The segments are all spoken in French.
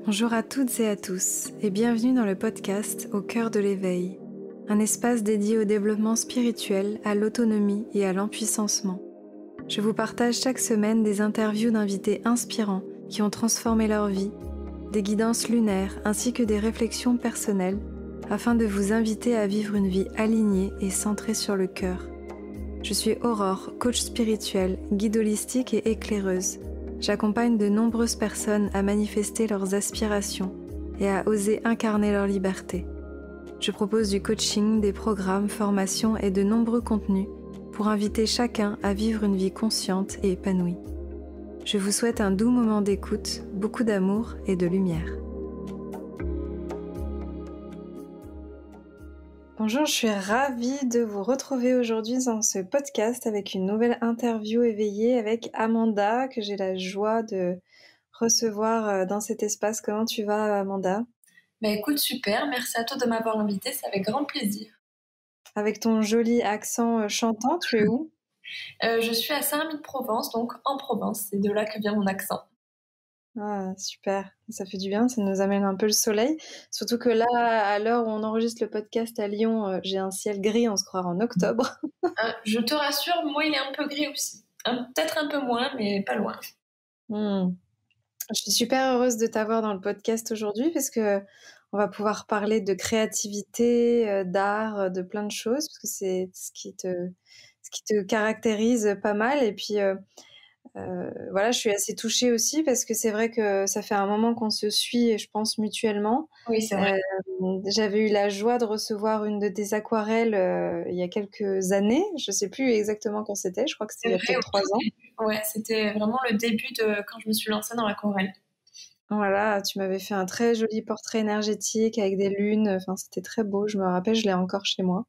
Bonjour à toutes et à tous et bienvenue dans le podcast Au cœur de l'éveil, un espace dédié au développement spirituel, à l'autonomie et à l'empuissancement. Je vous partage chaque semaine des interviews d'invités inspirants qui ont transformé leur vie, des guidances lunaires ainsi que des réflexions personnelles afin de vous inviter à vivre une vie alignée et centrée sur le cœur. Je suis Aurore, coach spirituelle, guide holistique et éclaireuse. J'accompagne de nombreuses personnes à manifester leurs aspirations et à oser incarner leur liberté. Je propose du coaching, des programmes, formations et de nombreux contenus pour inviter chacun à vivre une vie consciente et épanouie. Je vous souhaite un doux moment d'écoute, beaucoup d'amour et de lumière. Bonjour, je suis ravie de vous retrouver aujourd'hui dans ce podcast avec une nouvelle interview éveillée avec Amanda, que j'ai la joie de recevoir dans cet espace. Comment tu vas, Amanda ? Écoute, super, merci à toi de m'avoir invitée, c'est avec grand plaisir. Avec ton joli accent chantant, tu es où ? Je suis à Saint-Rémy-de-Provence, donc en Provence, c'est de là que vient mon accent. Ah, super, ça fait du bien, ça nous amène un peu le soleil. Surtout que là, à l'heure où on enregistre le podcast à Lyon, j'ai un ciel gris, on se croirait en octobre. Je te rassure, moi il est un peu gris aussi. Peut-être un peu moins, mais pas loin. Je suis super heureuse de t'avoir dans le podcast aujourd'hui parce que on va pouvoir parler de créativité, d'art, de plein de choses, parce que c'est ce qui te caractérise pas mal. Et puis, voilà, je suis assez touchée aussi parce que c'est vrai que ça fait un moment qu'on se suit, je pense, mutuellement. Oui, c'est vrai. J'avais eu la joie de recevoir une de tes aquarelles il y a quelques années. Je sais plus exactement quand c'était, je crois que c'était il y a peut-être 3 ans. Ouais, c'était vraiment le début de quand je me suis lancée dans l'aquarelle. Voilà, tu m'avais fait un très joli portrait énergétique avec des lunes, enfin c'était très beau, je me rappelle, je l'ai encore chez moi.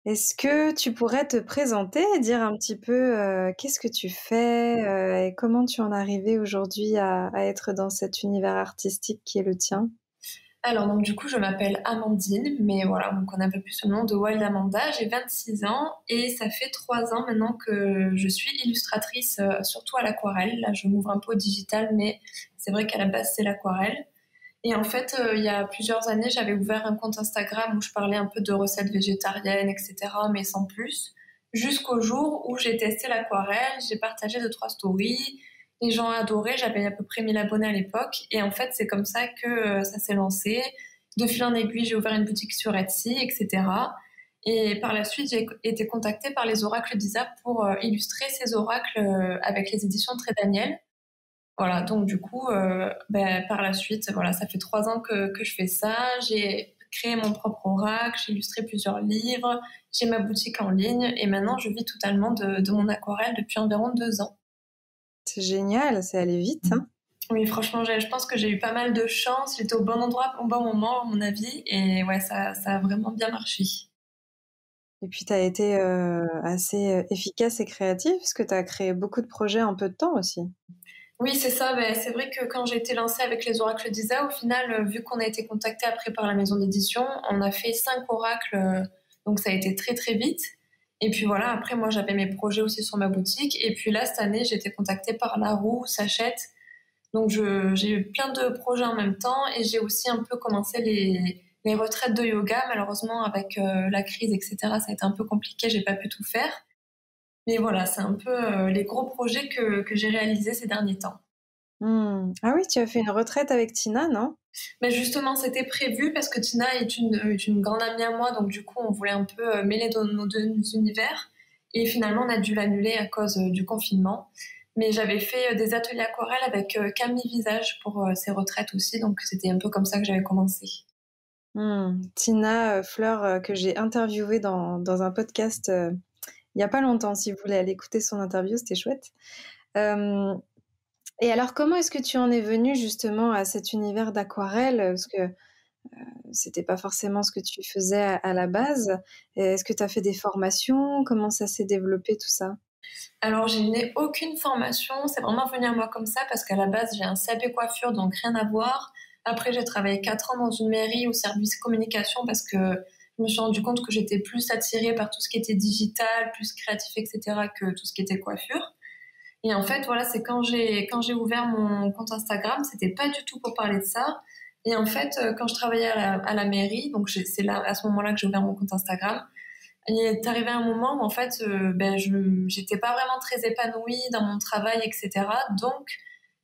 Est-ce que tu pourrais te présenter et dire un petit peu qu'est-ce que tu fais et comment tu en es arrivée aujourd'hui à être dans cet univers artistique qui est le tien ? Alors, donc, du coup, je m'appelle Amandine, mais voilà, donc on appelle plus le nom de Wild Amanda. J'ai 26 ans et ça fait 3 ans maintenant que je suis illustratrice, surtout à l'aquarelle. Là, je m'ouvre un peu au digital, mais c'est vrai qu'à la base, c'est l'aquarelle. Et en fait, il y a plusieurs années, j'avais ouvert un compte Instagram où je parlais un peu de recettes végétariennes, etc., mais sans plus. Jusqu'au jour où j'ai testé l'aquarelle, j'ai partagé 2-3 stories. Les gens adoraient, j'avais à peu près 1000 abonnés à l'époque. Et en fait, c'est comme ça que ça s'est lancé. De fil en aiguille, j'ai ouvert une boutique sur Etsy, etc. Et par la suite, j'ai été contactée par les oracles d'Isa pour illustrer ces oracles avec les éditions Très Daniel. Voilà, donc du coup, par la suite, voilà, ça fait 3 ans que je fais ça. J'ai créé mon propre oracle, j'ai illustré plusieurs livres, j'ai ma boutique en ligne et maintenant je vis totalement de mon aquarelle depuis environ 2 ans. C'est génial, c'est allé vite, hein ? Oui, franchement, je pense que j'ai eu pas mal de chance. J'étais au bon endroit au bon moment, à mon avis, et ouais, ça a vraiment bien marché. Et puis tu as été assez efficace et créative parce que tu as créé beaucoup de projets en peu de temps aussi. Oui, c'est ça. C'est vrai que quand j'ai été lancée avec les oracles d'Isa, au final, vu qu'on a été contacté après par la maison d'édition, on a fait 5 oracles, donc ça a été très très vite. Et puis voilà, après moi j'avais mes projets aussi sur ma boutique. Et puis là, cette année, j'ai été contactée par La Roue, Sachette. Donc j'ai eu plein de projets en même temps et j'ai aussi un peu commencé les retraites de yoga. Malheureusement, avec la crise, etc., ça a été un peu compliqué, j'ai pas pu tout faire. Mais voilà, c'est un peu les gros projets que j'ai réalisés ces derniers temps. Ah oui, tu as fait une retraite avec Tina, non ? Mais justement, c'était prévu parce que Tina est une grande amie à moi, donc du coup, on voulait un peu mêler nos deux univers. Et finalement, on a dû l'annuler à cause du confinement. Mais j'avais fait des ateliers aquarelles avec Camille Visage pour ses retraites aussi, donc c'était un peu comme ça que j'avais commencé. Tina Fleur, que j'ai interviewée dans un podcast il n'y a pas longtemps, si vous voulez aller écouter son interview, c'était chouette. Et alors, comment est-ce que tu en es venue justement à cet univers d'aquarelle ? Parce que c'était pas forcément ce que tu faisais à la base. Est-ce que tu as fait des formations ? Comment ça s'est développé tout ça ? Alors, je n'ai aucune formation, c'est vraiment venu à moi comme ça parce qu'à la base, j'ai un CAP coiffure, donc rien à voir. Après, j'ai travaillé 4 ans dans une mairie au service communication parce que je me suis rendu compte que j'étais plus attirée par tout ce qui était digital, plus créatif, etc., que tout ce qui était coiffure. Et en fait, voilà, c'est quand j'ai ouvert mon compte Instagram, c'était pas du tout pour parler de ça. Et en fait, quand je travaillais à la mairie, donc c'est là, à ce moment-là que j'ai ouvert mon compte Instagram, il est arrivé un moment où en fait, j'étais pas vraiment très épanouie dans mon travail, etc. Donc,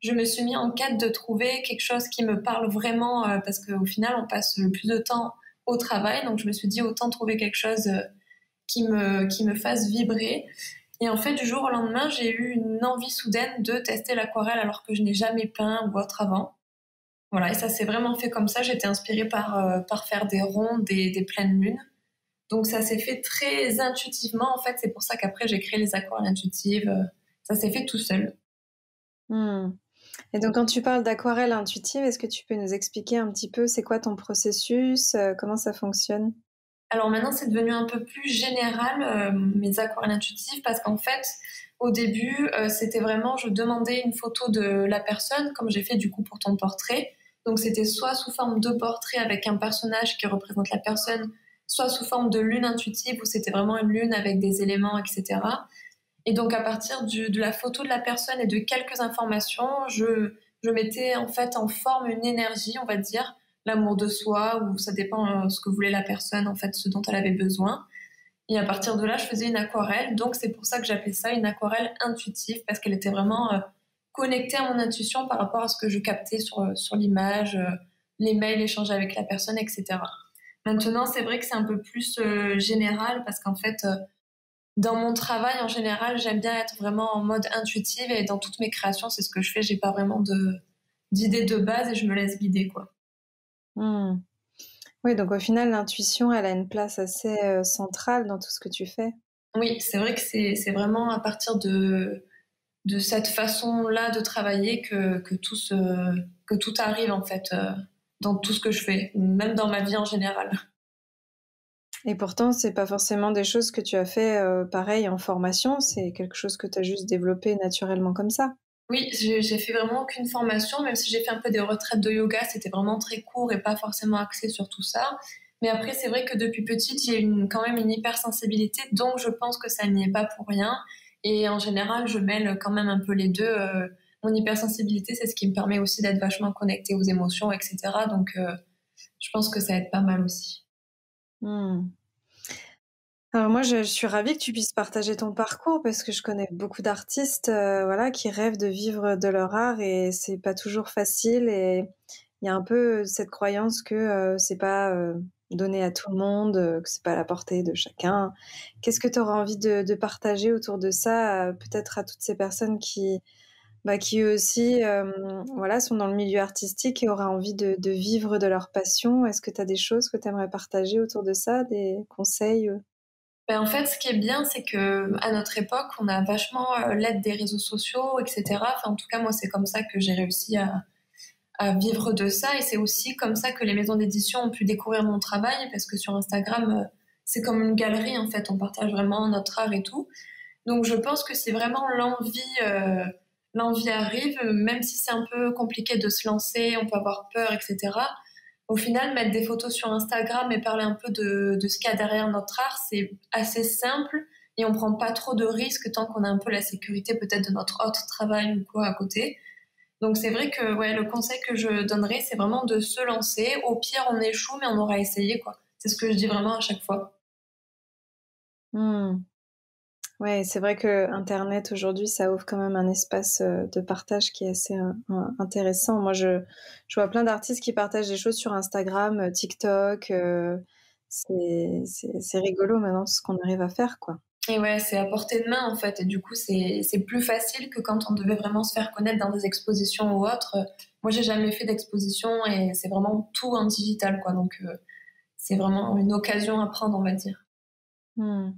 je me suis mis en quête de trouver quelque chose qui me parle vraiment, parce qu'au final, on passe le plus de temps au travail. Donc, je me suis dit autant trouver quelque chose qui me fasse vibrer. Et en fait, du jour au lendemain, j'ai eu une envie soudaine de tester l'aquarelle alors que je n'ai jamais peint ou autre avant. Voilà, et ça s'est vraiment fait comme ça. J'étais inspirée par faire des ronds, des pleines lunes. Donc ça s'est fait très intuitivement. En fait, c'est pour ça qu'après, j'ai créé les aquarelles intuitives. Ça s'est fait tout seul. Hmm. Et donc, quand tu parles d'aquarelle intuitive, est-ce que tu peux nous expliquer un petit peu c'est quoi ton processus, comment ça fonctionne? Alors maintenant, c'est devenu un peu plus général, mes aquarelles intuitives, parce qu'en fait, au début, c'était vraiment, je demandais une photo de la personne, comme j'ai fait du coup pour ton portrait. Donc c'était soit sous forme de portrait avec un personnage qui représente la personne, soit sous forme de lune intuitive, où c'était vraiment une lune avec des éléments, etc. Et donc à partir de la photo de la personne et de quelques informations, je mettais en fait en forme une énergie, on va dire, l'amour de soi, ou ça dépend ce que voulait la personne, en fait, ce dont elle avait besoin. Et à partir de là, je faisais une aquarelle. Donc c'est pour ça que j'appelais ça une aquarelle intuitive, parce qu'elle était vraiment connectée à mon intuition par rapport à ce que je captais sur l'image, les mails échangés avec la personne, etc. Maintenant, c'est vrai que c'est un peu plus général, parce qu'en fait, dans mon travail, en général, j'aime bien être vraiment en mode intuitive, et dans toutes mes créations, c'est ce que je fais. J'ai pas vraiment d'idées de base et je me laisse guider, quoi. Hmm. Oui, donc au final, l'intuition, elle a une place assez centrale dans tout ce que tu fais. Oui, c'est vrai que c'est vraiment à partir de cette façon-là de travailler que tout arrive, en fait, dans tout ce que je fais, même dans ma vie en général. Et pourtant, c'est pas forcément des choses que tu as fait pareil en formation, c'est quelque chose que tu as juste développé naturellement comme ça. Oui, j'ai fait vraiment aucune formation, même si j'ai fait un peu des retraites de yoga, c'était vraiment très court et pas forcément axé sur tout ça. Mais après, c'est vrai que depuis petite, j'ai quand même une hypersensibilité, donc je pense que ça n'y est pas pour rien. Et en général, je mêle quand même un peu les deux. Mon hypersensibilité, c'est ce qui me permet aussi d'être vachement connectée aux émotions, etc. Donc, je pense que ça aide pas mal aussi. Hmm. Alors moi, je suis ravie que tu puisses partager ton parcours parce que je connais beaucoup d'artistes, voilà, qui rêvent de vivre de leur art et c'est pas toujours facile et il y a un peu cette croyance que c'est pas donné à tout le monde, que c'est pas à la portée de chacun. Qu'est-ce que tu auras envie de partager autour de ça, peut-être à toutes ces personnes qui eux aussi, voilà, sont dans le milieu artistique et auraient envie de vivre de leur passion. Est-ce que tu as des choses que tu aimerais partager autour de ça, des conseils? Ben, en fait, ce qui est bien, c'est que à notre époque, on a vachement l'aide des réseaux sociaux, etc. Enfin, en tout cas, moi, c'est comme ça que j'ai réussi à vivre de ça. Et c'est aussi comme ça que les maisons d'édition ont pu découvrir mon travail, parce que sur Instagram, c'est comme une galerie, en fait. On partage vraiment notre art et tout. Donc, je pense que si vraiment l'envie arrive, même si c'est un peu compliqué de se lancer, on peut avoir peur, etc. Au final, mettre des photos sur Instagram et parler un peu de ce qu'il y a derrière notre art, c'est assez simple et on prend pas trop de risques tant qu'on a un peu la sécurité peut-être de notre autre travail ou quoi à côté. Donc c'est vrai que ouais, le conseil que je donnerais, c'est vraiment de se lancer. Au pire, on échoue, mais on aura essayé, quoi. C'est ce que je dis vraiment à chaque fois. Mmh. Ouais, c'est vrai que Internet aujourd'hui, ça offre quand même un espace de partage qui est assez intéressant. Moi, je vois plein d'artistes qui partagent des choses sur Instagram, TikTok. C'est rigolo maintenant ce qu'on arrive à faire, quoi. Et ouais, c'est à portée de main en fait. Et du coup, c'est plus facile que quand on devait vraiment se faire connaître dans des expositions ou autres. Moi, j'ai jamais fait d'exposition et c'est vraiment tout en digital, quoi. Donc, c'est vraiment une occasion à prendre, on va dire. Hmm.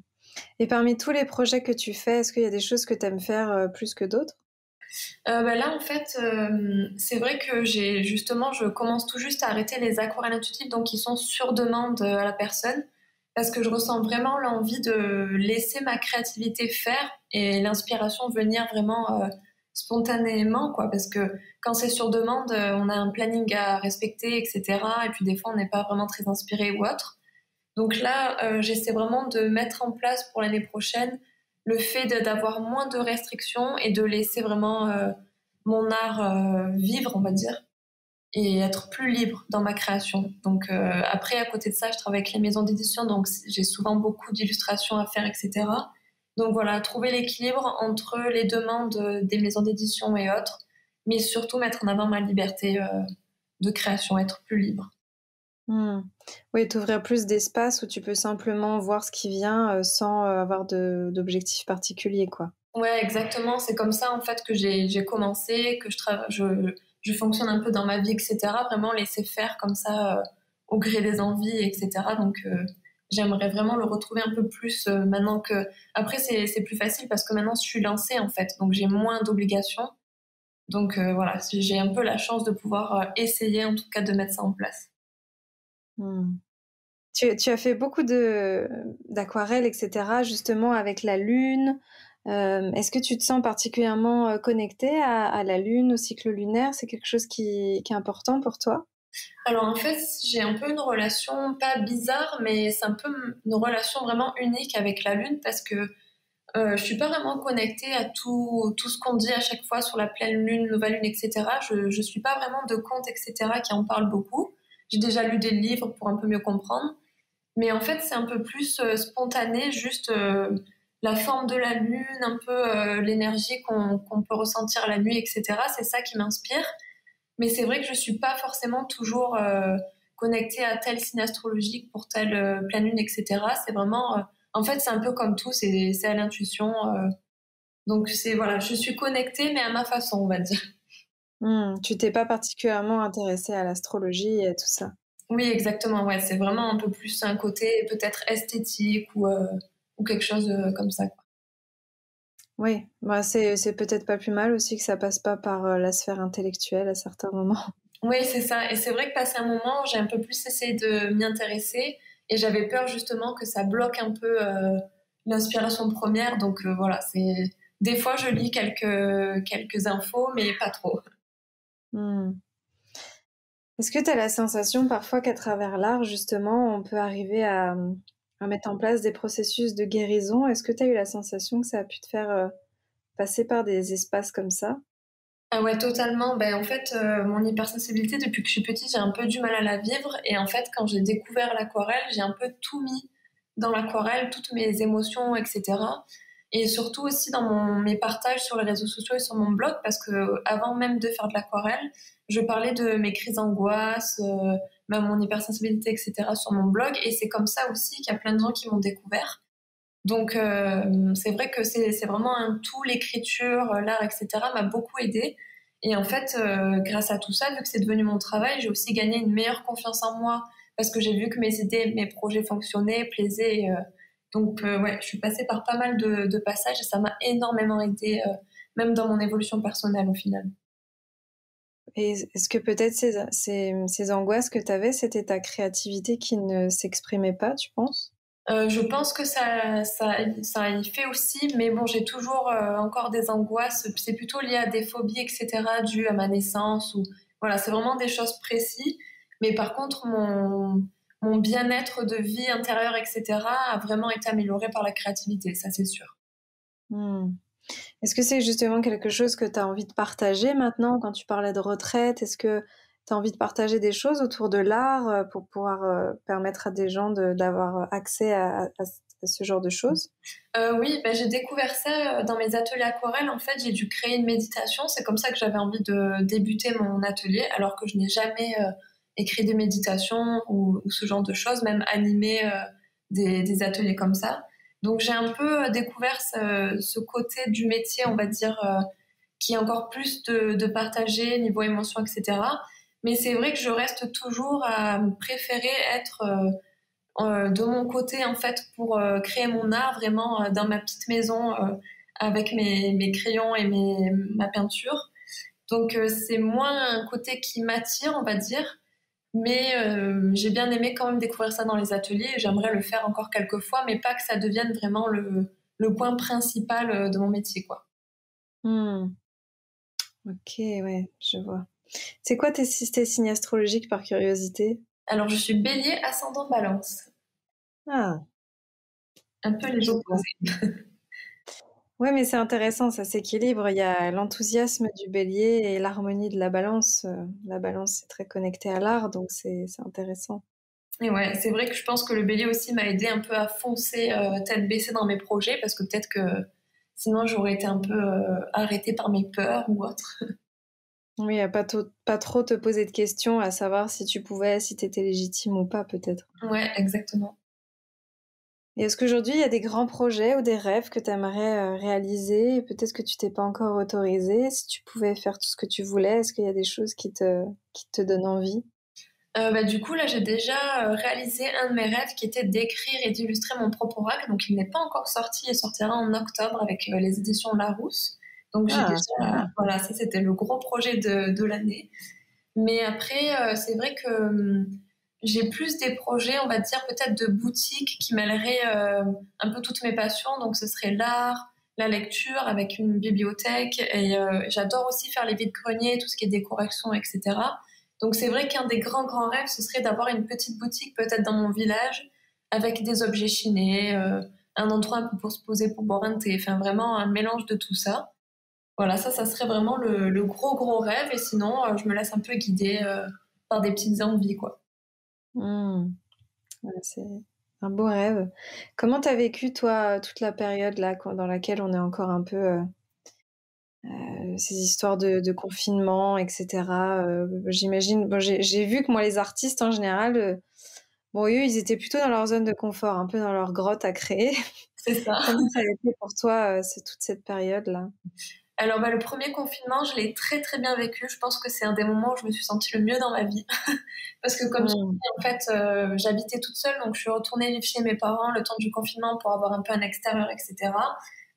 Et parmi tous les projets que tu fais, est-ce qu'il y a des choses que tu aimes faire plus que d'autres? Bah là, en fait, c'est vrai que je commence tout juste à arrêter les aquarelles intuitives, donc qui sont sur demande à la personne, parce que je ressens vraiment l'envie de laisser ma créativité faire et l'inspiration venir vraiment spontanément, quoi. Parce que quand c'est sur demande, on a un planning à respecter, etc. Et puis des fois, on n'est pas vraiment très inspiré ou autre. Donc là, j'essaie vraiment de mettre en place pour l'année prochaine le fait d'avoir moins de restrictions et de laisser vraiment mon art vivre, on va dire, et être plus libre dans ma création. Donc après, à côté de ça, je travaille avec les maisons d'édition, donc j'ai souvent beaucoup d'illustrations à faire, etc. Donc voilà, trouver l'équilibre entre les demandes des maisons d'édition et autres, mais surtout mettre en avant ma liberté de création, être plus libre. Oui, t'ouvrir plus d'espace où tu peux simplement voir ce qui vient sans avoir d'objectif particulier, quoi. Ouais, exactement. C'est comme ça en fait que j'ai commencé, que je fonctionne un peu dans ma vie, etc. Vraiment laisser faire comme ça au gré des envies, etc. Donc j'aimerais vraiment le retrouver un peu plus maintenant que. Après c'est plus facile parce que maintenant je suis lancée en fait, donc j'ai moins d'obligations. Donc voilà, j'ai un peu la chance de pouvoir essayer en tout cas de mettre ça en place. Hmm. Tu as fait beaucoup d'aquarelles, etc., justement avec la lune. Est-ce que tu te sens particulièrement connectée à la lune, au cycle lunaire? C'est quelque chose qui est important pour toi? Alors en fait, j'ai un peu une relation, pas bizarre, mais c'est un peu une relation vraiment unique avec la lune parce que je suis pas vraiment connectée à tout ce qu'on dit à chaque fois sur la pleine lune, nouvelle lune, etc. Je suis pas vraiment de compte, etc. qui en parlent beaucoup. J'ai déjà lu des livres pour un peu mieux comprendre. Mais en fait, c'est un peu plus spontané, juste la forme de la lune, un peu l'énergie qu'on peut ressentir la nuit, etc. C'est ça qui m'inspire. Mais c'est vrai que je suis pas forcément toujours connectée à tel signe astrologique pour telle pleine lune, etc. C'est vraiment, en fait, c'est un peu comme tout, c'est à l'intuition. Donc c'est voilà, je suis connectée, mais à ma façon, on va dire. Tu t'es pas particulièrement intéressée à l'astrologie et à tout ça? Oui, exactement. Ouais, c'est vraiment un peu plus un côté peut-être esthétique ou quelque chose comme ça, quoi. Oui, bah c'est peut-être pas plus mal aussi que ça passe pas par la sphère intellectuelle à certains moments. Oui, c'est ça. Et c'est vrai que passé un moment, j'ai un peu plus essayé de m'y intéresser et j'avais peur justement que ça bloque un peu l'inspiration première. Donc voilà, c'est des fois je lis quelques infos, mais pas trop. Hmm. Est-ce que tu as la sensation parfois qu'à travers l'art, justement, on peut arriver à mettre en place des processus de guérison? Est-ce que tu as eu la sensation que ça a pu te faire passer par des espaces comme ça? Ah ouais, totalement. Ben, en fait, mon hypersensibilité, depuis que je suis petite, j'ai un peu du mal à la vivre. Et en fait, quand j'ai découvert l'aquarelle, j'ai un peu tout mis dans l'aquarelle, toutes mes émotions, etc. Et surtout aussi dans mes partages sur les réseaux sociaux et sur mon blog, parce que avant même de faire de l'aquarelle, je parlais de mes crises d'angoisse, même mon hypersensibilité, etc. sur mon blog. Et c'est comme ça aussi qu'il y a plein de gens qui m'ont découvert. Donc c'est vrai que c'est vraiment un tout, l'écriture, l'art, etc. m'a beaucoup aidée. Et en fait, grâce à tout ça, vu que c'est devenu mon travail, j'ai aussi gagné une meilleure confiance en moi parce que j'ai vu que mes idées, mes projets fonctionnaient, plaisaient. Donc ouais, je suis passée par pas mal de passages et ça m'a énormément aidée, même dans mon évolution personnelle au final. Et est-ce que peut-être ces angoisses que tu avais, c'était ta créativité qui ne s'exprimait pas, tu penses? Je pense que ça y fait aussi, mais bon, j'ai toujours encore des angoisses. C'est plutôt lié à des phobies, etc., dues à ma naissance. Ou voilà, c'est vraiment des choses précises. Mais par contre, mon bien-être de vie intérieure, etc., a vraiment été amélioré par la créativité, ça c'est sûr. Hmm. Est-ce que c'est justement quelque chose que tu as envie de partager maintenant quand tu parlais de retraite? Est-ce que tu as envie de partager des choses autour de l'art pour pouvoir permettre à des gens d'avoir accès à ce genre de choses? Oui, bah, j'ai découvert ça dans mes ateliers aquarelles. En fait, j'ai dû créer une méditation. C'est comme ça que j'avais envie de débuter mon atelier, alors que je n'ai jamais écrit des méditations ou ce genre de choses, même animé des ateliers comme ça. Donc, j'ai un peu découvert ce côté du métier, on va dire, qui est encore plus de partager niveau émotion, etc. Mais c'est vrai que je reste toujours à préférer être de mon côté en fait pour créer mon art vraiment dans ma petite maison avec mes crayons et ma peinture. Donc c'est moins un côté qui m'attire, on va dire, mais j'ai bien aimé quand même découvrir ça dans les ateliers et j'aimerais le faire encore quelques fois, mais pas que ça devienne vraiment le point principal de mon métier, quoi. Hmm. Ok, ouais, je vois. C'est quoi tes signes astrologiques par curiosité? Alors je suis bélier ascendant balance, Ah, un peu les je vois. opposés. Ouais, mais c'est intéressant, ça s'équilibre. Il y a l'enthousiasme du bélier et l'harmonie de la balance. La balance, c'est très connecté à l'art, donc c'est intéressant. Et ouais, c'est vrai que je pense que le bélier aussi m'a aidé un peu à foncer tête baissée dans mes projets parce que peut-être que sinon j'aurais été un peu arrêtée par mes peurs ou autre. Oui, à pas trop te poser de questions, à savoir si tu pouvais, si tu étais légitime ou pas, peut-être. Ouais, exactement. Et est-ce qu'aujourd'hui, il y a des grands projets ou des rêves que tu aimerais réaliser et peut-être que tu t'es pas encore autorisé? Si tu pouvais faire tout ce que tu voulais, est-ce qu'il y a des choses qui te donnent envie? Du coup, là, j'ai déjà réalisé un de mes rêves qui était d'écrire et d'illustrer mon propre oracle. Donc, il n'est pas encore sorti. Il sortira en octobre avec les éditions Larousse. Donc, j'ai Ah, déjà, super. voilà, ça, c'était le gros projet de l'année. Mais après, c'est vrai que j'ai plus des projets, on va dire, peut-être de boutique qui mêleraient un peu toutes mes passions. Donc, ce serait l'art, la lecture avec une bibliothèque. Et j'adore aussi faire les vides-greniers, tout ce qui est décoration, etc. Donc, c'est vrai qu'un des grands, grands rêves, ce serait d'avoir une petite boutique, peut-être dans mon village, avec des objets chinés, un endroit un peu pour se poser pour boire un thé. Enfin, vraiment un mélange de tout ça. Voilà, ça serait vraiment le gros, gros rêve. Et sinon, je me laisse un peu guider par des petites envies, quoi. Hmm. Ouais, c'est un beau rêve. Comment t'as vécu, toi, toute la période là, dans laquelle on est encore un peu ces histoires de confinement, etc. J'imagine, bon, j'ai vu que moi, les artistes en général, bon, eux, ils étaient plutôt dans leur zone de confort, un peu dans leur grotte à créer. C'est ça. Comment ça a été pour toi, toute cette période-là? Alors, le premier confinement, je l'ai très, très bien vécu. Je pense que c'est un des moments où je me suis sentie le mieux dans ma vie. Parce que, comme je Hmm. dis, en fait, j'habitais toute seule, donc je suis retournée vivre chez mes parents le temps du confinement pour avoir un peu un extérieur, etc.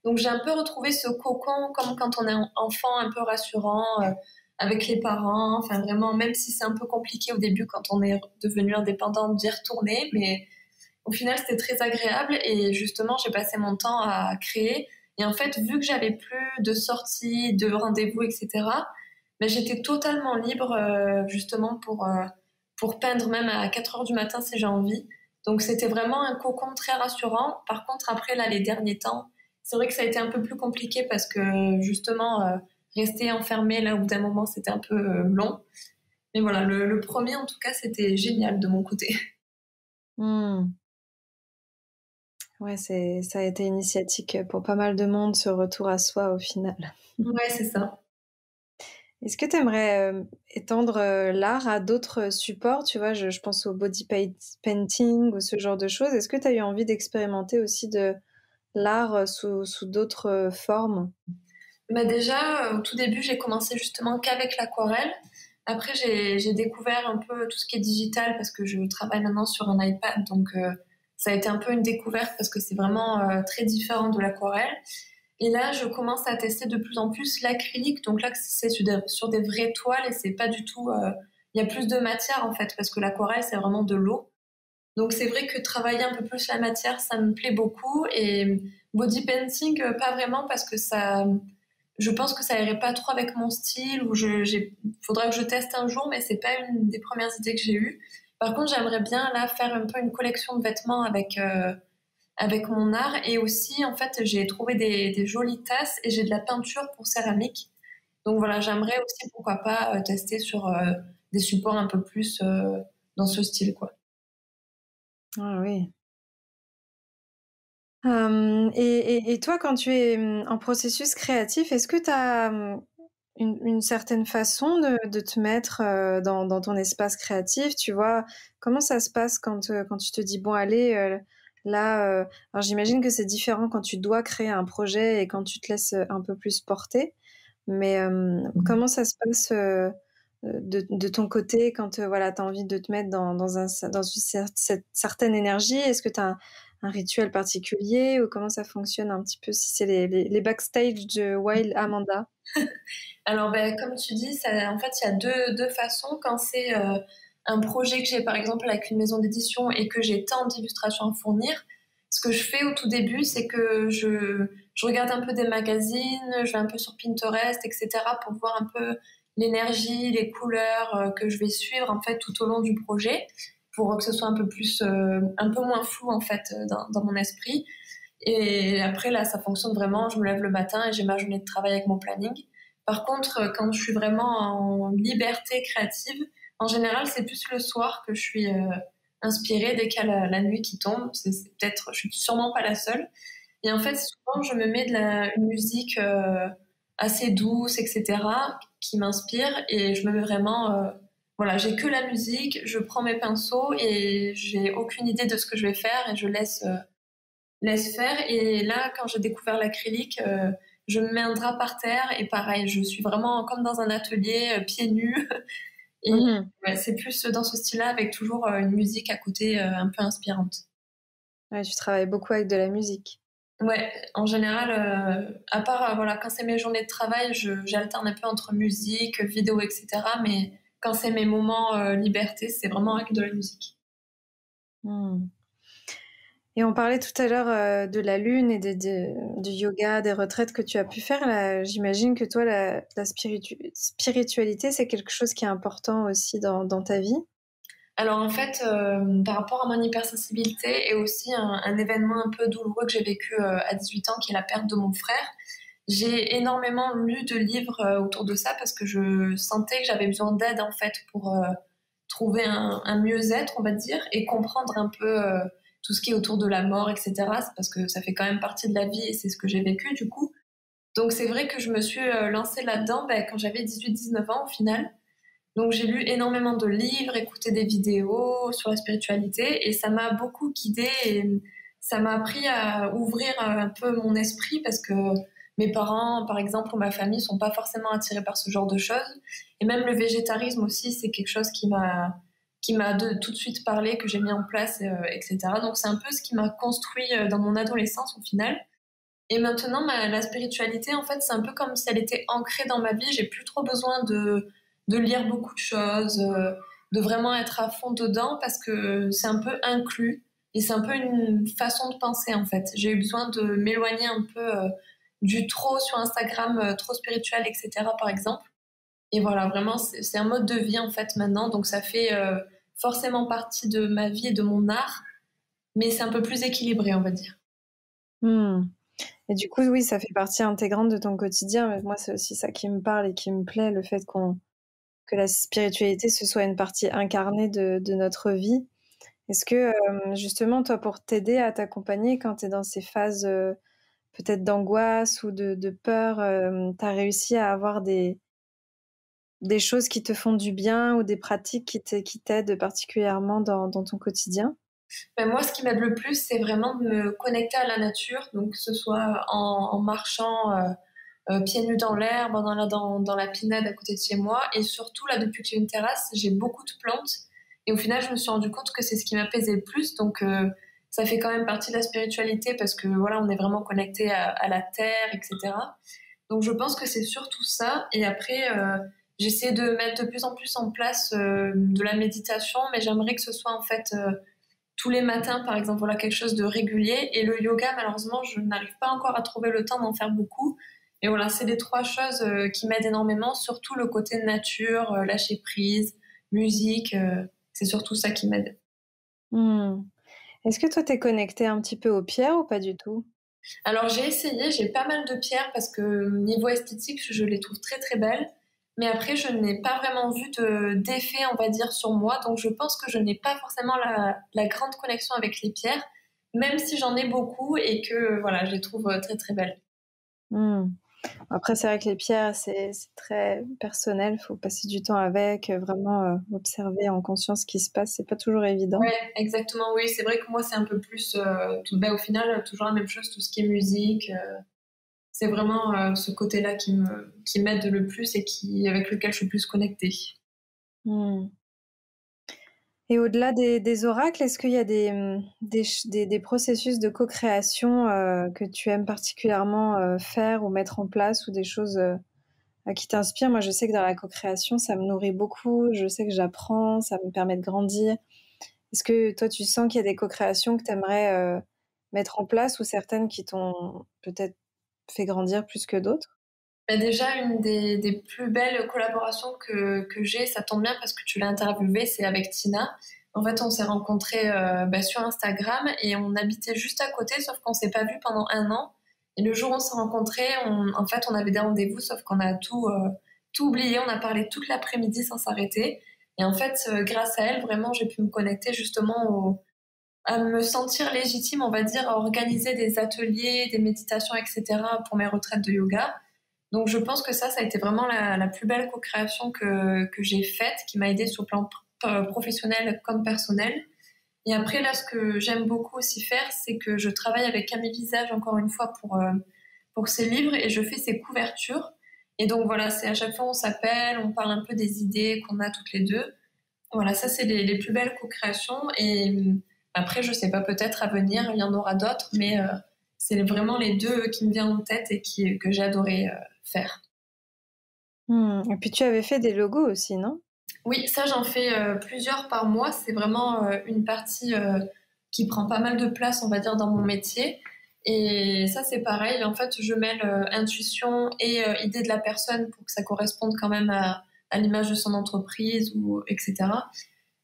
Donc, j'ai un peu retrouvé ce cocon, comme quand on est enfant, un peu rassurant, avec les parents. Enfin, vraiment, même si c'est un peu compliqué au début quand on est devenu indépendant d'y retourner, mais au final, c'était très agréable et justement, j'ai passé mon temps à créer. Et en fait, vu que j'avais plus de sorties, de rendez-vous, etc., j'étais totalement libre justement pour peindre même à 4 heures du matin si j'ai envie. Donc c'était vraiment un cocon très rassurant. Par contre, après, là, les derniers temps, c'est vrai que ça a été un peu plus compliqué parce que justement, rester enfermé là au bout d'un moment, c'était un peu long. Mais voilà, le premier, en tout cas, c'était génial de mon côté. Hmm. Ouais, ça a été initiatique pour pas mal de monde, ce retour à soi au final. Ouais, c'est ça. Est-ce que tu aimerais étendre l'art à d'autres supports? Tu vois, je pense au painting ou ce genre de choses. Est-ce que tu as eu envie d'expérimenter aussi de l'art sous d'autres formes? Déjà, au tout début, j'ai commencé justement qu'avec l'aquarelle. Après, j'ai découvert un peu tout ce qui est digital parce que je travaille maintenant sur un iPad. Donc, ça a été un peu une découverte parce que c'est vraiment très différent de l'aquarelle. Et là, je commence à tester de plus en plus l'acrylique. Donc là, c'est sur des vraies toiles et c'est pas du tout... Il y a plus de matière en fait parce que l'aquarelle, c'est vraiment de l'eau. Donc c'est vrai que travailler un peu plus la matière, ça me plaît beaucoup. Et body painting, pas vraiment parce que je pense que ça irait pas trop avec mon style ou faudra que je teste un jour, mais c'est pas une des premières idées que j'ai eues. Par contre, j'aimerais bien là faire un peu une collection de vêtements avec mon art et aussi en fait j'ai trouvé des jolies tasses et j'ai de la peinture pour céramique. Donc voilà, j'aimerais aussi pourquoi pas tester sur des supports un peu plus dans ce style quoi. Ah oui. Et toi, quand tu es en processus créatif, est-ce que tu as une certaine façon de te mettre dans ton espace créatif? Tu vois, comment ça se passe quand tu te dis, bon, allez, là, alors j'imagine que c'est différent quand tu dois créer un projet et quand tu te laisses un peu plus porter. Mais comment ça se passe de ton côté quand voilà, tu as envie de te mettre dans cette certaine énergie? Est-ce que tu as un rituel particulier ou comment ça fonctionne un petit peu si c'est les backstage de Wild Amanda? Alors, comme tu dis, en fait, il y a deux façons. Quand c'est un projet que j'ai, par exemple, avec une maison d'édition et que j'ai tant d'illustrations à fournir, ce que je fais au tout début, c'est que je regarde un peu des magazines, je vais un peu sur Pinterest, etc., pour voir un peu l'énergie, les couleurs que je vais suivre, en fait, tout au long du projet, pour que ce soit un peu moins flou, en fait, dans mon esprit. Et après, là, ça fonctionne vraiment. Je me lève le matin et j'ai ma journée de travail avec mon planning. Par contre, quand je suis vraiment en liberté créative, en général, c'est plus le soir que je suis inspirée dès qu'il y a la nuit qui tombe. Peut-être, je suis sûrement pas la seule. Et en fait, souvent, je me mets une musique assez douce, etc., qui m'inspire et je me mets vraiment. Voilà, j'ai que la musique, je prends mes pinceaux et j'ai aucune idée de ce que je vais faire et je laisse faire. Et là, quand j'ai découvert l'acrylique, je me mets un drap par terre et pareil, je suis vraiment comme dans un atelier, pieds nus. Et Mhm. ouais, c'est plus dans ce style-là avec toujours une musique à côté un peu inspirante. Ouais, tu travailles beaucoup avec de la musique. Ouais, en général, à part voilà, quand c'est mes journées de travail, j'alterne un peu entre musique, vidéo, etc. Mais quand c'est mes moments liberté, c'est vraiment avec de la musique. Hmm. Et on parlait tout à l'heure de la lune et du yoga, des retraites que tu as pu faire. Là, j'imagine que toi, la spiritualité, c'est quelque chose qui est important aussi dans ta vie. Alors en fait, par rapport à mon hypersensibilité et aussi un événement un peu douloureux que j'ai vécu à 18 ans, qui est la perte de mon frère, j'ai énormément lu de livres autour de ça parce que je sentais que j'avais besoin d'aide en fait pour trouver un mieux-être, on va dire, et comprendre un peu tout ce qui est autour de la mort, etc. C'est parce que ça fait quand même partie de la vie et c'est ce que j'ai vécu du coup. Donc c'est vrai que je me suis lancée là-dedans quand j'avais 18-19 ans au final. Donc j'ai lu énormément de livres, écouté des vidéos sur la spiritualité et ça m'a beaucoup guidée et ça m'a appris à ouvrir un peu mon esprit parce que mes parents, par exemple, ou ma famille sont pas forcément attirés par ce genre de choses. Et même le végétarisme aussi, c'est quelque chose qui m'a tout de suite parlé, que j'ai mis en place, etc. Donc c'est un peu ce qui m'a construit dans mon adolescence au final. Et maintenant, la spiritualité, en fait, c'est un peu comme si elle était ancrée dans ma vie. J'ai plus trop besoin de lire beaucoup de choses, de vraiment être à fond dedans parce que c'est un peu inclus et c'est un peu une façon de penser, en fait. J'ai eu besoin de m'éloigner un peu du trop sur Instagram, trop spirituel, etc., par exemple. Et voilà, vraiment, c'est un mode de vie, en fait, maintenant. Donc, ça fait forcément partie de ma vie et de mon art, mais c'est un peu plus équilibré, on va dire. Hmm. Et du coup, oui, ça fait partie intégrante de ton quotidien. Mais moi, c'est aussi ça qui me parle et qui me plaît, le fait que la spiritualité, ce soit une partie incarnée de notre vie. Est-ce que, justement, toi, pour t'aider à t'accompagner quand tu es dans ces phases peut-être d'angoisse ou de peur, tu as réussi à avoir des choses qui te font du bien ou des pratiques qui t'aident particulièrement dans ton quotidien? Ben moi, ce qui m'aide le plus, c'est vraiment de me connecter à la nature, donc que ce soit en marchant pieds nus dans l'herbe, dans la pinède à côté de chez moi, et surtout là, depuis que j'ai une terrasse, j'ai beaucoup de plantes, et au final, je me suis rendu compte que c'est ce qui m'apaisait le plus, donc ça fait quand même partie de la spiritualité parce que voilà, on est vraiment connecté à la terre, etc. Donc je pense que c'est surtout ça, et après, j'essaie de mettre de plus en plus en place de la méditation, mais j'aimerais que ce soit en fait tous les matins, par exemple, voilà quelque chose de régulier. Et le yoga, malheureusement, je n'arrive pas encore à trouver le temps d'en faire beaucoup. Et voilà, c'est les trois choses qui m'aident énormément, surtout le côté nature, lâcher prise, musique. C'est surtout ça qui m'aide. Mmh. Est-ce que toi, tu es connectée un petit peu aux pierres ou pas du tout? Alors j'ai essayé, j'ai pas mal de pierres parce que niveau esthétique, je les trouve très très belles. Mais après, je n'ai pas vraiment vu d'effet, on va dire, sur moi. Donc je pense que je n'ai pas forcément la grande connexion avec les pierres, même si j'en ai beaucoup et que voilà, je les trouve très très belles. Mmh. Après, c'est vrai que les pierres, c'est très personnel. Il faut passer du temps avec, vraiment observer en conscience ce qui se passe. C'est pas toujours évident. Ouais, exactement, oui. C'est vrai que moi, c'est un peu plus, au final, toujours la même chose, tout ce qui est musique. C'est vraiment ce côté-là qui m'aide le plus et avec lequel je suis plus connectée. Mmh. Et au-delà des oracles, est-ce qu'il y a des processus de co-création que tu aimes particulièrement faire ou mettre en place ou des choses qui t'inspirent? Moi, je sais que dans la co-création, ça me nourrit beaucoup. Je sais que j'apprends, ça me permet de grandir. Est-ce que toi, tu sens qu'il y a des co-créations que tu aimerais mettre en place ou certaines qui t'ont peut-être fait grandir plus que d'autres? Bah, déjà, une des plus belles collaborations que j'ai, ça tombe bien parce que tu l'as interviewée, c'est avec Tina. En fait, on s'est rencontrés sur Instagram et on habitait juste à côté, sauf qu'on s'est pas vus pendant 1 an. Et le jour où on s'est rencontrés, en fait, on avait des rendez-vous, sauf qu'on a tout oublié. On a parlé toute l'après-midi sans s'arrêter. Et en fait, grâce à elle, vraiment, j'ai pu me connecter justement à me sentir légitime, on va dire, à organiser des ateliers, des méditations, etc. pour mes retraites de yoga. Donc, je pense que ça a été vraiment la plus belle co-création que j'ai faite, qui m'a aidée sur le plan professionnel comme personnel. Et après, là, ce que j'aime beaucoup aussi faire, c'est que je travaille avec Camille Visage, encore une fois, pour ses livres, et je fais ses couvertures. Et donc, voilà, c'est à chaque fois, on s'appelle, on parle un peu des idées qu'on a toutes les deux. Voilà, ça, c'est les plus belles co-créations. Et après, je sais pas, peut-être à venir, il y en aura d'autres, mais c'est vraiment les deux qui me viennent en tête et que j'ai adoré faire. Et puis tu avais fait des logos aussi, non? Oui, ça j'en fais plusieurs par mois. C'est vraiment une partie qui prend pas mal de place, on va dire, dans mon métier. Et ça c'est pareil. En fait, je mêle intuition et idée de la personne pour que ça corresponde quand même à l'image de son entreprise ou etc.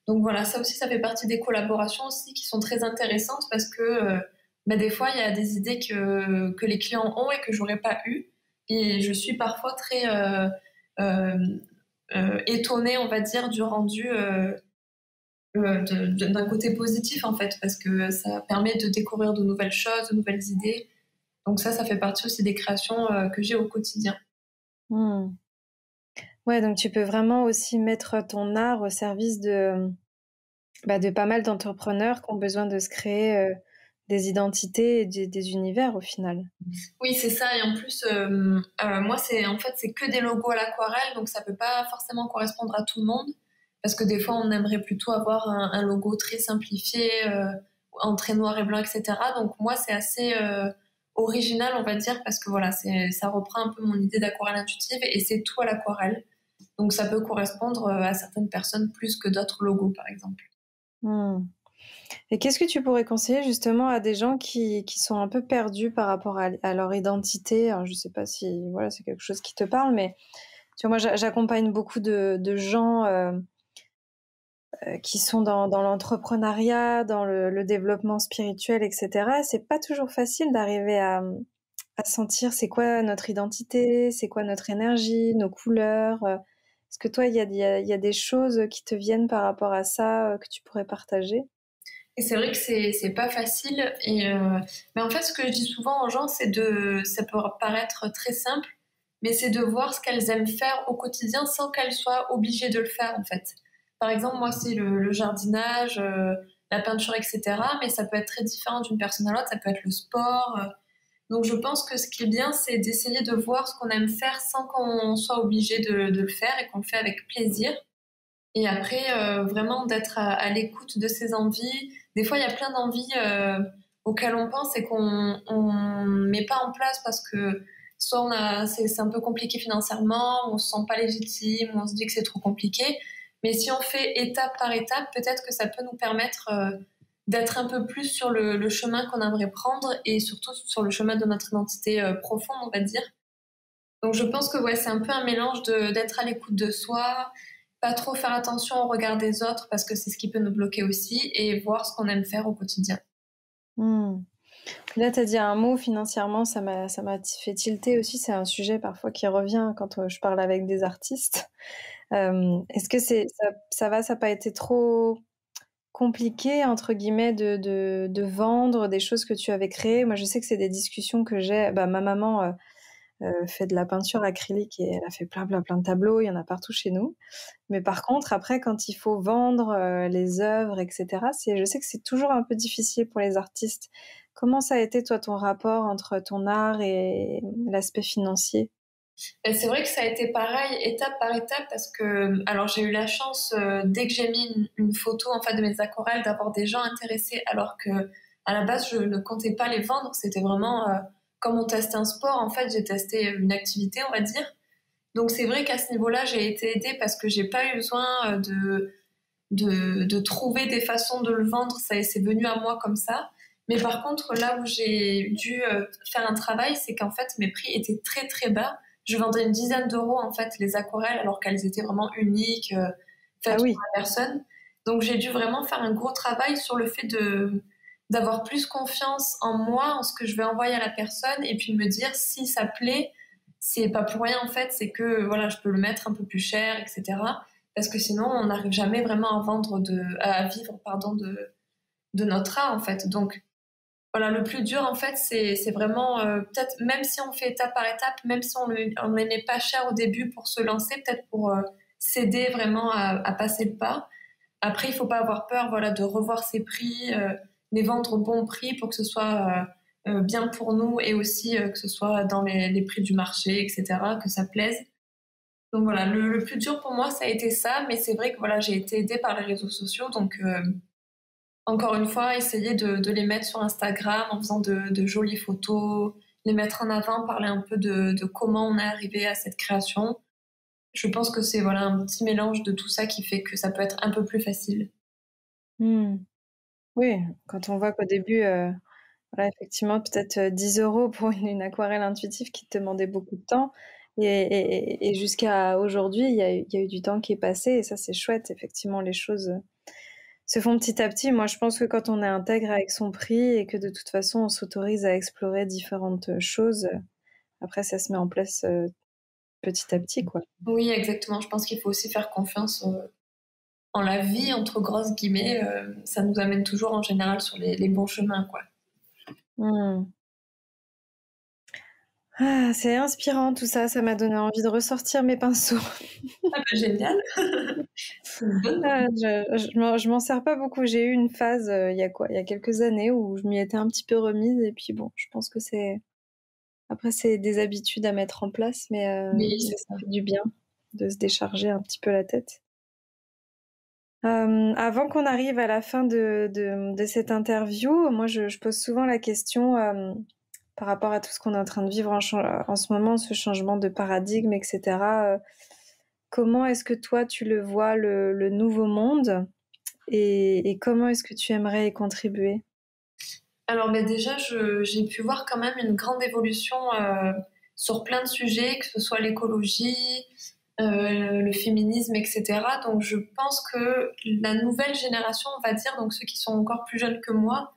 Donc voilà, ça aussi, ça fait partie des collaborations aussi qui sont très intéressantes parce que des fois, il y a des idées que les clients ont et que j'aurais pas eu. Et je suis parfois très euh, étonnée, on va dire, du rendu d'un côté positif en fait, parce que ça permet de découvrir de nouvelles choses, de nouvelles idées. Donc ça fait partie aussi des créations que j'ai au quotidien. Mmh. Ouais, donc tu peux vraiment aussi mettre ton art au service de pas mal d'entrepreneurs qui ont besoin de se créer des identités et des univers au final. Oui, c'est ça. Et en plus, moi, c'est que des logos à l'aquarelle, donc ça peut pas forcément correspondre à tout le monde, parce que des fois, on aimerait plutôt avoir un logo très simplifié, en très noir et blanc, etc. Donc moi, c'est assez original, on va dire, parce que voilà, ça reprend un peu mon idée d'aquarelle intuitive et c'est tout à l'aquarelle. Donc ça peut correspondre à certaines personnes plus que d'autres logos, par exemple. Mmh. Et qu'est-ce que tu pourrais conseiller justement à des gens qui sont un peu perdus par rapport à leur identité? Alors, je sais pas si voilà, c'est quelque chose qui te parle, mais tu vois, moi, j'accompagne beaucoup de gens qui sont dans l'entrepreneuriat, dans le développement spirituel, etc. C'est pas toujours facile d'arriver à sentir c'est quoi notre identité, c'est quoi notre énergie, nos couleurs. Est-ce que toi, il y a des choses qui te viennent par rapport à ça que tu pourrais partager? Et c'est vrai que c'est pas facile. Mais en fait, ce que je dis souvent aux gens, ça peut paraître très simple, mais c'est de voir ce qu'elles aiment faire au quotidien sans qu'elles soient obligées de le faire, en fait. Par exemple, moi, c'est le jardinage, la peinture, etc. Mais ça peut être très différent d'une personne à l'autre. Ça peut être le sport. Donc, je pense que ce qui est bien, c'est d'essayer de voir ce qu'on aime faire sans qu'on soit obligé de le faire et qu'on le fait avec plaisir. Et après, vraiment d'être à l'écoute de ses envies. Des fois, il y a plein d'envies auxquelles on pense et qu'on met pas en place parce que soit c'est un peu compliqué financièrement, on se sent pas légitime, on se dit que c'est trop compliqué. Mais si on fait étape par étape, peut-être que ça peut nous permettre d'être un peu plus sur le chemin qu'on aimerait prendre et surtout sur le chemin de notre identité profonde, on va dire. Donc je pense que ouais, c'est un peu un mélange d'être à l'écoute de soi, pas trop faire attention au regard des autres parce que c'est ce qui peut nous bloquer aussi et voir ce qu'on aime faire au quotidien. Mmh. Là, tu as dit un mot financièrement, ça m'a fait tilter aussi. C'est un sujet parfois qui revient quand je parle avec des artistes. Est-ce que ça va, ça n'a pas été trop compliqué, entre guillemets, de vendre des choses que tu avais créées? Moi, je sais que c'est des discussions que j'ai. Ma maman fait de la peinture acrylique et elle a fait plein de tableaux. Il y en a partout chez nous. Mais par contre, après, quand il faut vendre les œuvres, etc., je sais que c'est toujours un peu difficile pour les artistes. Comment ça a été, toi, ton rapport entre ton art et l'aspect financier? Et c'est vrai que ça a été pareil, étape par étape, parce que alors j'ai eu la chance dès que j'ai mis une photo en fait de mes aquarelles d'avoir des gens intéressés, alors que à la base je ne comptais pas les vendre. C'était vraiment comme on testait un sport, en fait j'ai testé une activité, on va dire. Donc c'est vrai qu'à ce niveau-là j'ai été aidée parce que j'ai pas eu besoin de trouver des façons de le vendre, c'est venu à moi comme ça. Mais par contre, là où j'ai dû faire un travail, c'est qu'en fait, mes prix étaient très très bas. Je vendais une dizaine d'euros en fait les aquarelles alors qu'elles étaient vraiment uniques, Ah faites pour oui. la personne. Donc j'ai dû vraiment faire un gros travail sur le fait d'avoir plus confiance en moi, en ce que je vais envoyer à la personne, et puis de me dire si ça plaît, c'est pas pour rien en fait, c'est que voilà, je peux le mettre un peu plus cher, etc. Parce que sinon, on n'arrive jamais vraiment à vivre de notre art en fait. Donc voilà, le plus dur en fait, c'est vraiment peut-être même si on fait étape par étape, même si on les met pas cher au début pour se lancer, peut-être pour s'aider vraiment à passer le pas. Après, il faut pas avoir peur, voilà, de revoir ses prix, les vendre au bon prix pour que ce soit bien pour nous et aussi que ce soit dans les prix du marché, etc., que ça plaise. Donc voilà, le plus dur pour moi, ça a été ça, mais c'est vrai que voilà, j'ai été aidée par les réseaux sociaux, donc encore une fois, essayer de les mettre sur Instagram en faisant de jolies photos, les mettre en avant, parler un peu de comment on est arrivé à cette création. Je pense que c'est voilà un petit mélange de tout ça qui fait que ça peut être un peu plus facile. Mmh. Oui, quand on voit qu'au début, voilà, effectivement, peut-être 10 € pour une aquarelle intuitive qui te demandait beaucoup de temps. Et jusqu'à aujourd'hui, il y a eu du temps qui est passé, et ça, c'est chouette. Effectivement, les choses se font petit à petit. Moi, je pense que quand on est intègre avec son prix et que de toute façon, on s'autorise à explorer différentes choses, après, ça se met en place petit à petit, quoi. Oui, exactement. Je pense qu'il faut aussi faire confiance en la vie, entre grosses guillemets. Ça nous amène toujours en général sur les bons chemins, quoi. Mmh. Ah, c'est inspirant tout ça, ça m'a donné envie de ressortir mes pinceaux. Ah bah, génial. C'est une bonne Ah, je m'en sers pas beaucoup. J'ai eu une phase, il y a quoi? Il y a quelques années où je m'y étais un petit peu remise, et puis bon, je pense que c'est des habitudes à mettre en place, oui, mais c'est ça ça. fait du bien de se décharger un petit peu la tête. Avant qu'on arrive à la fin de cette interview, moi je pose souvent la question, par rapport à tout ce qu'on est en train de vivre en ce moment, ce changement de paradigme, etc. Comment est-ce que toi tu le vois, le nouveau monde, et comment est-ce que tu aimerais y contribuer? Alors bah, déjà, j'ai pu voir quand même une grande évolution sur plein de sujets, que ce soit l'écologie, le féminisme, etc. Donc je pense que la nouvelle génération, on va dire, donc ceux qui sont encore plus jeunes que moi,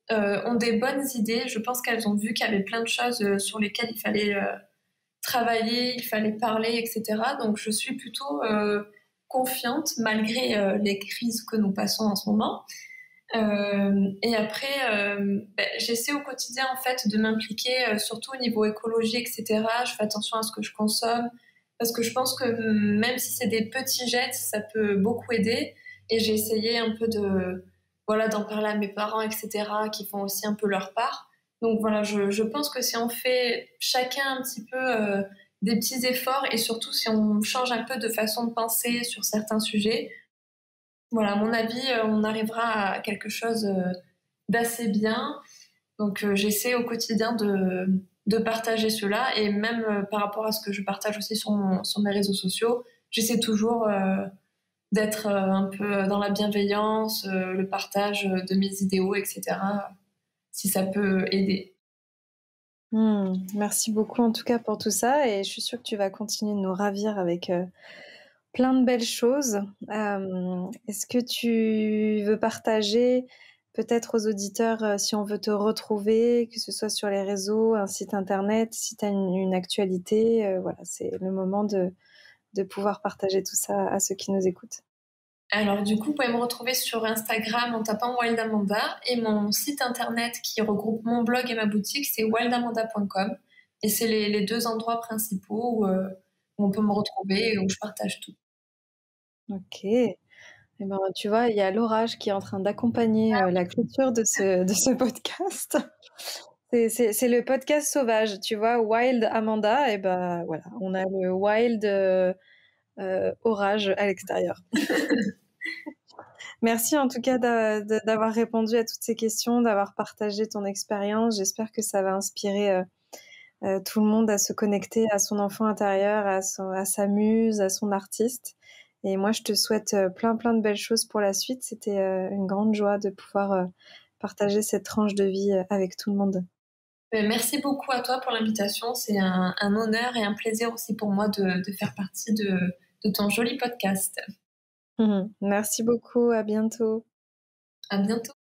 ont des bonnes idées. Je pense qu'elles ont vu qu'il y avait plein de choses sur lesquelles il fallait travailler, il fallait parler, etc. Donc je suis plutôt confiante malgré les crises que nous passons en ce moment. Et après, j'essaie au quotidien en fait de m'impliquer, surtout au niveau écologie, etc. Je fais attention à ce que je consomme parce que je pense que même si c'est des petits gestes, ça peut beaucoup aider. Et j'ai essayé un peu voilà, d'en parler à mes parents, etc., qui font aussi un peu leur part. Donc voilà, je pense que si on fait chacun un petit peu des petits efforts et surtout si on change un peu de façon de penser sur certains sujets, voilà, à mon avis, on arrivera à quelque chose d'assez bien. Donc, j'essaie au quotidien de partager cela. Et même par rapport à ce que je partage aussi sur mes réseaux sociaux, j'essaie toujours d'être un peu dans la bienveillance, le partage de mes idéaux, etc., si ça peut aider. Merci beaucoup en tout cas pour tout ça, et je suis sûre que tu vas continuer de nous ravir avec plein de belles choses. Est-ce que tu veux partager peut-être aux auditeurs, si on veut te retrouver, que ce soit sur les réseaux, un site internet, si tu as une actualité, voilà, c'est le moment de pouvoir partager tout ça à ceux qui nous écoutent. Alors du coup, vous pouvez me retrouver sur Instagram en tapant Wild Amanda, et mon site internet qui regroupe mon blog et ma boutique, c'est wildamanda.com, et c'est les deux endroits principaux où on peut me retrouver et où je partage tout. Ok. Eh ben, tu vois, il y a l'orage qui est en train d'accompagner la clôture de ce podcast. C'est le podcast sauvage, tu vois, Wild Amanda, et ben voilà, on a le wild orage à l'extérieur. Merci en tout cas d'avoir répondu à toutes ces questions, d'avoir partagé ton expérience. J'espère que ça va inspirer tout le monde à se connecter à son enfant intérieur, à sa muse, à son artiste. Et moi, je te souhaite plein de belles choses pour la suite. C'était une grande joie de pouvoir partager cette tranche de vie avec tout le monde. Merci beaucoup à toi pour l'invitation, c'est un honneur et un plaisir aussi pour moi de faire partie de ton joli podcast. Merci beaucoup, à bientôt. À bientôt.